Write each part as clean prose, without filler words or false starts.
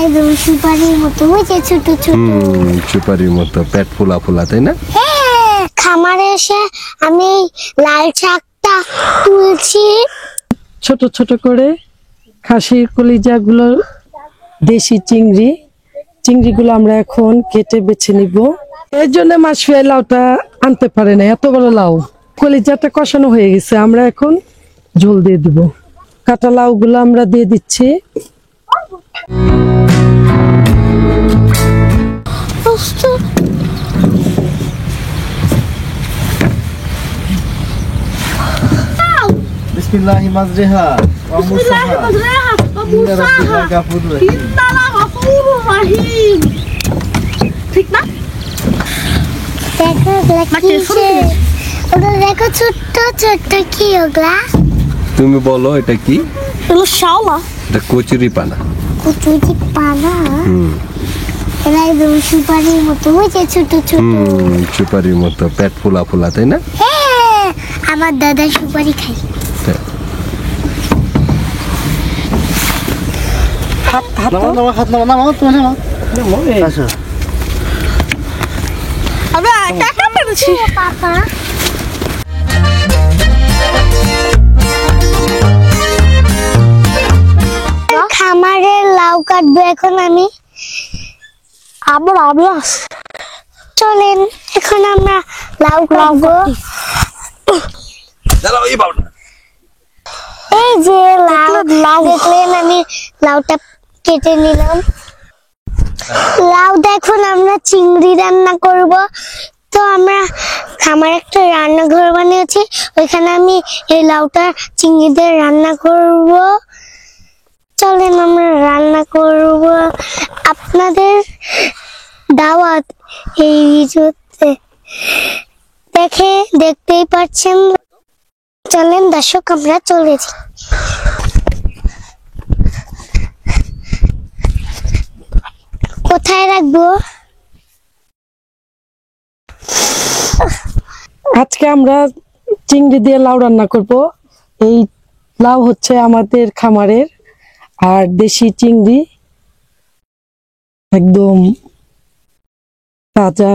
একদম সুপারির মতো, ওই যে ছোট ছোট সুপারির মতো পেট ফোলা ফোলা, তাই না? হ্যাঁ, খামারে এসে আমি লাল শাকটা তুলছি। ছোট ছোট করে খাসির কলিজাগুলো, দেশি চিংড়িগুলো আমরা এখন কেটে বেছে নিব। এর জন্য মাসফিয়া লাউটা আনতে পারে না, এত বড় লাউ। কলিজাটা কষানো হয়ে গেছে, আমরা এখন ঝোল দিয়ে দিব। কাটা লাউগুলো আমরা দিয়ে দিচ্ছি। বিসমিল্লাহি মাজরিহা ওয়া মুরসাহা ইন্না রাব্বিকা গাফুরুর রহিম। ঠিক না? দেখো ছোট্ট ছোট্ট কি ওগুলা? তুমি বলো এটা কি? শাওলা। এটা কচুরি পানা। কচুরি পানা? এরা একদম সুপারির মতো, ওই যে ছোট ছোট সুপারির মতো পেট ফোলা ফোলা, তাই না? হ্যাঁ, আমার দাদা সুপারি খায়। হাত নামাও তুমি নামাও। আচ্ছা আবে কাকা পেরেছি পাপা। খামারের লাউ কাটবো এখন আমি। চলেন এখন আমরা লাউ কাটবো। এই যে লাউ দেখলেন, আমি লাউটা কেটে নিলাম। লাউ দেখুন, আমরা চিংড়ি রান্না করব। তো আমরা খামার একটা রান্নাঘর বানিয়েছি, ওইখানে আমি এই লাউটা চিংড়ি দিয়ে রান্না করব। চলেন আমরা রান্না করব। আপনাদের দাওয়াত এই ভিডিওতে দেখতেই পাচ্ছেন। চলেন দর্শক, আমরা চলে যাই। কোথায় রাখবো? আজকে আমরা চিংড়ি দিয়ে লাউ রান্না করব। এই লাউ হচ্ছে আমাদের খামারের, আর দেশি চিংড়ি একদম তাজা।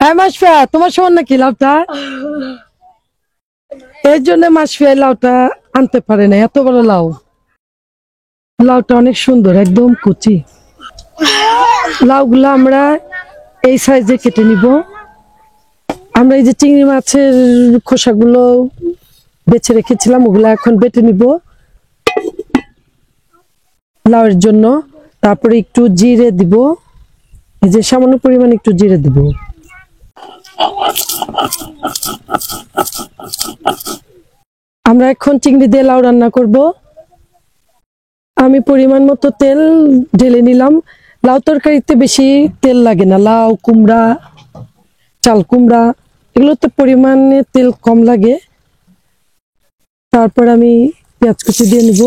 হ্যাঁ মাসফিয়া, তোমার সমান নাকি লাউটা? এর জন্য মাসফিয়া লাউটা আনতে পারে না, এত বড় লাউ। লাউটা অনেক সুন্দর, একদম কুচি। লাউগুলো আমরা এই সাইজে কেটে নিব। আমরা এই যে চিংড়ি মাছের খোসাগুলো বেছে রেখেছিলাম, ওগুলো এখন বেটে নিব লাউয়ের জন্য। তারপরে একটু জিরে দিব, এই যে সামান্য পরিমাণ একটু জিরে দিব। আমরা এখন চিংড়ি দিয়ে লাউ রান্না করব। আমি পরিমাণ মতো তেল ঢেলে নিলাম। লাউ তরকারিতে বেশি তেল লাগে না, লাউ কুমড়া, চাল কুমড়া এগুলোতে পরিমাণে তেল কম লাগে। তারপর আমি পেঁয়াজ কুচি দিয়ে নিব।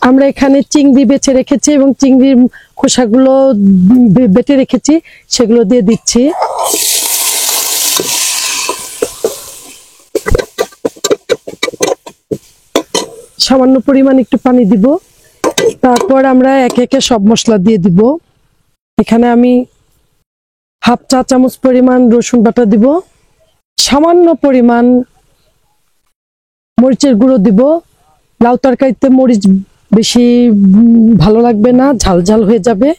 আমরা এখানে চিংড়ি বেছে রেখেছি এবং চিংড়ির খোসাগুলো বেটে রেখেছি, সেগুলো দিয়ে দিচ্ছি। সামান্য পরিমাণ একটু পানি দিব। তারপর আমরা একে একে সব মশলা দিয়ে দিব। এখানে আমি হাফ চা চামচ পরিমাণ রসুন বাটা দিব, সামান্য পরিমাণ মরিচের গুঁড়ো দিব। লাউ তরকারিতে মরিচ বেশি ভালো লাগবে না, ঝাল ঝাল হয়ে যাবে।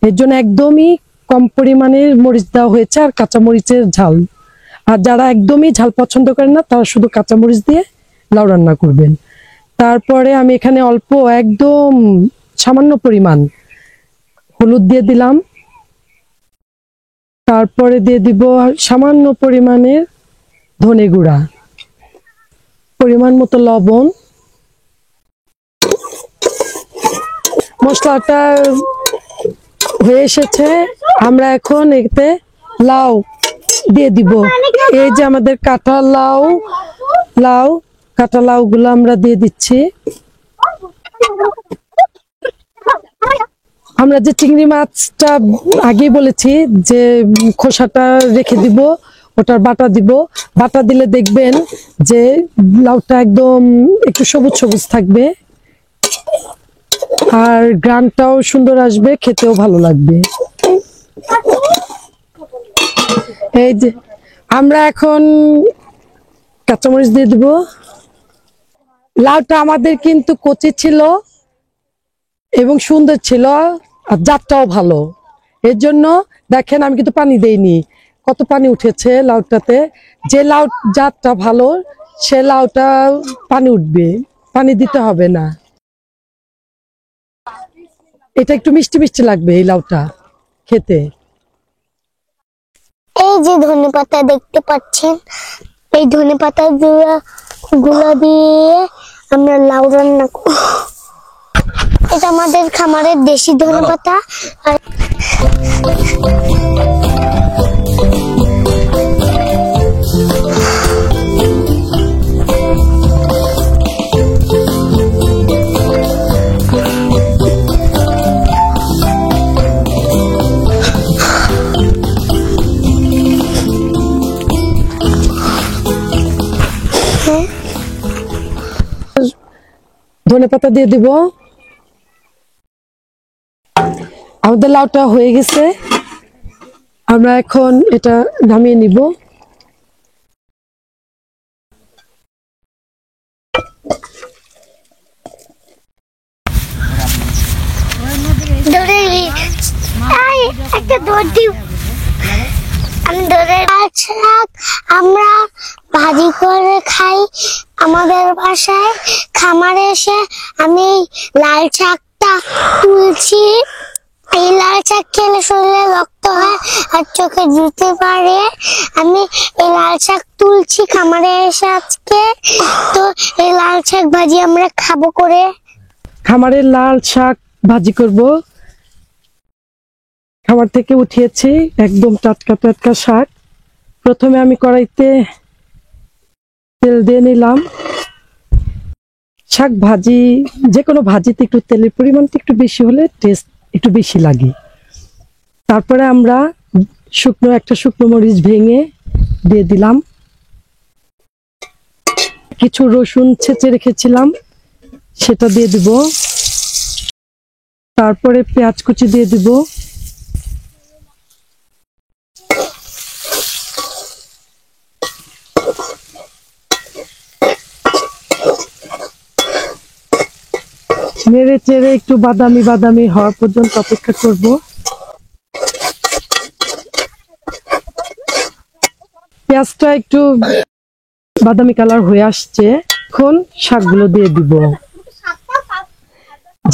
এর জন্য একদমই কম পরিমাণের মরিচ দেওয়া হয়েছে, আর কাঁচা মরিচের ঝাল। আর যারা একদমই ঝাল পছন্দ করেন না, তারা শুধু কাঁচা মরিচ দিয়ে লাউ রান্না করবেন। তারপরে আমি এখানে অল্প একদম সামান্য পরিমাণ হলুদ দিয়ে দিলাম। তারপরে দিয়ে দিব সামান্য পরিমাণের ধনে গুঁড়া, পরিমাণ মতো লবণ। মশলাটা হয়ে এসেছে, আমরা এখন এতে লাউ দিয়ে দিব। এই যে আমাদের কাটা লাউগুলো আমরা দিয়ে দিচ্ছি। আমরা যে চিংড়ি মাছটা আগেই বলেছি যে খোসাটা রেখে দিব, ওটার বাটা দিব। বাটা দিলে দেখবেন যে লাউটা একদম একটু সবুজ সবুজ থাকবে, আর গ্রানটাও সুন্দর আসবে, খেতেও ভালো লাগবে। এই যে আমরা এখন কাঁচামরিচ দিয়ে দিব। লাউটা আমাদের কিন্তু কচি ছিল এবং সুন্দর ছিল, আর জাতটাও ভালো। এর জন্য দেখেন আমি কিন্তু পানি দেইনি, কত পানি উঠেছে লাউটাতে। যে লাউ জাতটা ভালো সে লাউটা পানি উঠবে, পানি দিতে হবে না। এটা একটু মিষ্টি মিষ্টি লাগবে এই লাউটা খেতে। এই যে ধনেপাতা দেখতে পাচ্ছেন, এই ধনেপাতা গুলা দিয়ে আমরা লাউ রান্না করব। এটা আমাদের খামারের দেশি ধনেপাতা। আর ধনেপাতা দিয়ে দিব। আমাদের লাউটা হয়ে গেছে, আমরা এখন এটা নামিয়ে নিব। ধরে একটা দৌড় দিও। আমি ধরে শাক আমরা ভাজি করে খাই আমাদের বাসায়। খামারে এসে আমি লাল শাকটা তুলছি। এই লাল শাক খেলে শরীরে রক্ত হয় আর চোখে দিতে পারে। আমি এই লাল শাক তুলছি খামারে এসে আজকে। তো এই লাল শাক ভাজি আমরা খাবো করে। খামারের লাল শাক ভাজি করব। খামার থেকে উঠিয়েছি একদম টাটকা টাটকা শাক। প্রথমে আমি কড়াইতে তেল দিয়ে নিলাম। শাক ভাজি, যে কোনো ভাজিতে একটু তেলের পরিমাণটা একটু বেশি হলে টেস্ট একটু বেশি লাগে। তারপরে আমরা একটা শুকনো মরিচ ভেঙে দিয়ে দিলাম। কিছু রসুন ছেঁচে রেখেছিলাম সেটা দিয়ে দিব। তারপরে পেঁয়াজ কুচি দিয়ে দিব। নেড়ে চেড়ে একটু বাদামি বাদামি হওয়া পর্যন্ত অপেক্ষা করব। পেঁয়াজটা একটু বাদামি কালার হয়ে আসছে, এখন শাকগুলো দিয়ে দিব।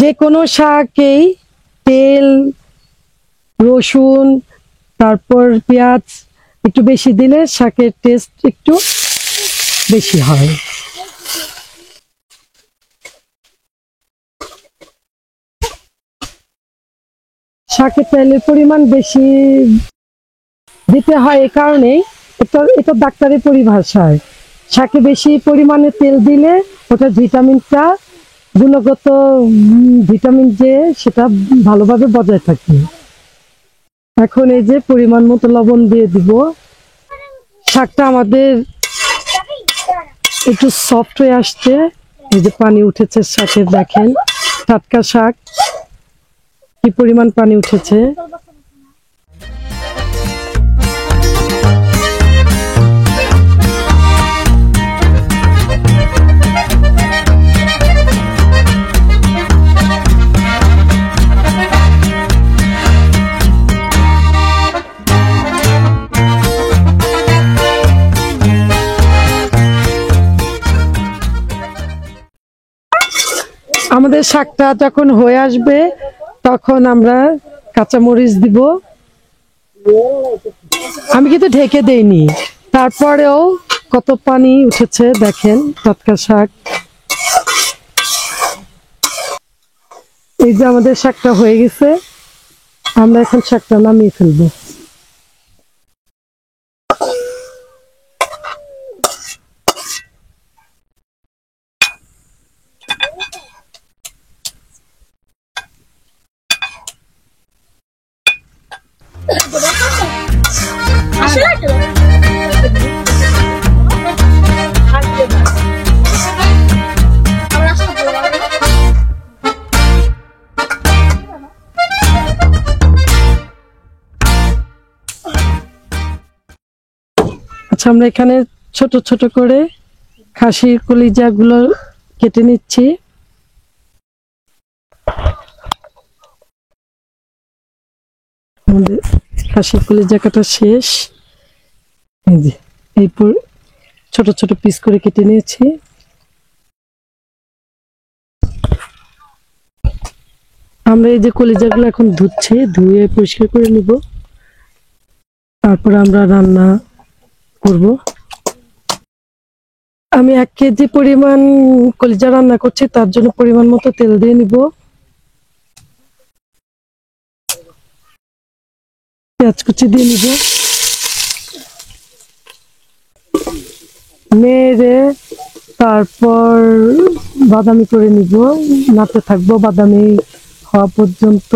যে কোনো শাকেই তেল, রসুন, তারপর পেঁয়াজ একটু বেশি দিলে শাকের টেস্ট একটু বেশি হয়। শাকে তেলের পরিমাণ বেশি দিতে হয় এ কারণেই, এটা ডাক্তারি পরিভাষায়। শাকে বেশি পরিমাণে তেল দিলে ওটা ভিটামিনটা, গুণগত ভিটামিন যে সেটা ভালোভাবে বজায় থাকে। এখন এই যে পরিমাণ মতো লবণ দিয়ে দিব। শাকটা আমাদের একটু সফট হয়ে আসছে, এই যে পানি উঠেছে শাকের, দেখেন টাটকা শাক কি পরিমাণ পানি উঠেছে। আমাদের শাকটা যখন হয়ে আসবে তখন আমরা কাঁচামরিচ দিব। আমি কিন্তু ঢেকে দেইনি, তারপরেও কত পানি উঠেছে দেখেন। টাটকা শাক, এই যে আমাদের শাকটা হয়ে গেছে, আমরা এখন শাকটা নামিয়ে ফেলবো। আচ্ছা, আমরা এখানে ছোট ছোট করে খাসির কলিজাগুলো কেটে নিচ্ছি। আমাদের খাসির কলিজা কাটা শেষ। এই যে ছোট ছোট পিস করে কেটে নিয়েছি। আমরা এই যে কলিজাগুলো এখন ধুচ্ছি, ধুয়ে পরিষ্কার করে নিব, তারপর আমরা রান্না করব। আমি 1 কেজি পরিমাণ কলিজা রান্না করছি, তার জন্য পরিমাণ মতো তেল দিয়ে নিব। পেঁয়াজ কুচি দিয়ে নিব, নেড়ে তারপর বাদামি করে নিব, নাড়তে থাকবো বাদামি হওয়া পর্যন্ত।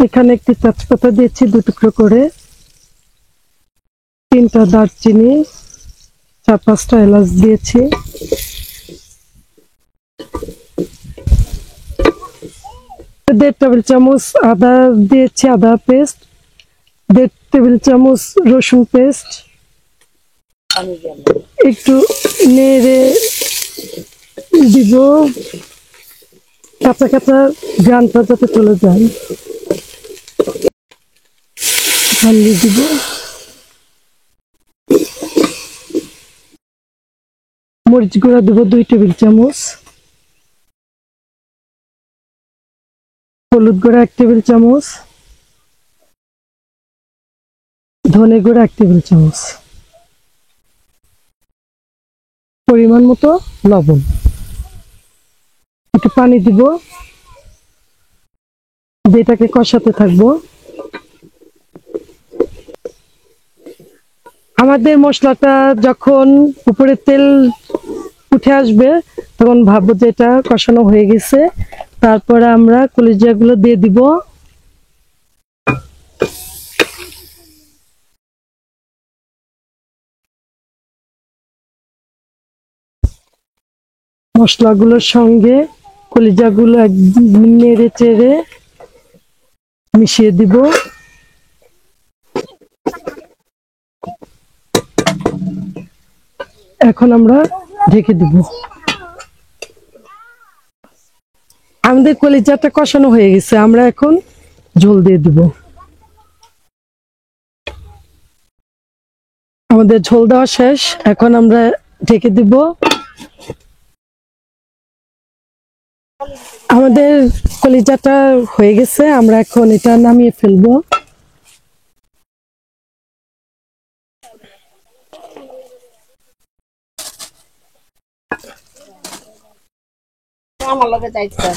এখানে একটি তেজপাতা দিয়েছি 2 টুকরো করে, 3টা দারচিনি, 4-5টা এলাচ দিয়েছি। দেড় টেবিল চামচ আদা দিয়েছি, আদা পেস্ট, 1.5 টেবিল চামচ রসুন পেস্ট। একটু নেড়ে দিব, কাঁচা কাঁচা ঘ্রাণটা যাতে চলে যায়। হলদি দিব, মরিচ গুঁড়া দেব 2 টেবিল চামচ, হলুদ গুঁড়া 1 টেবিল চামচ, ধনে গুঁড়া 1 টেবিল চামচ, পরিমাণ মতো লবণ। একটু পানি দিব, যেটাকে কষাতে থাকবো। আমাদের মশলাটা যখন উপরে তেল উঠে আসবে তখন ভাববো যে এটা কষানো হয়ে গেছে। তারপরে আমরা কলিজাগুলো দিয়ে দিব। মশলাগুলোর সঙ্গে কলিজাগুলো একদম নেড়ে চেড়ে মিশিয়ে দিব। এখন আমরা ঢেকে দিব। আমাদের কলিজাটা কষানো হয়ে গেছে, আমরা এখন ঝোল দিয়ে দিব। আমাদের ঝোল দেওয়া শেষ, এখন আমরা ঢেকে দিব। আমাদের কলিজাটা হয়ে গেছে, আমরা এখন এটা নামিয়ে ফেলবো। আমার লগে যাইতে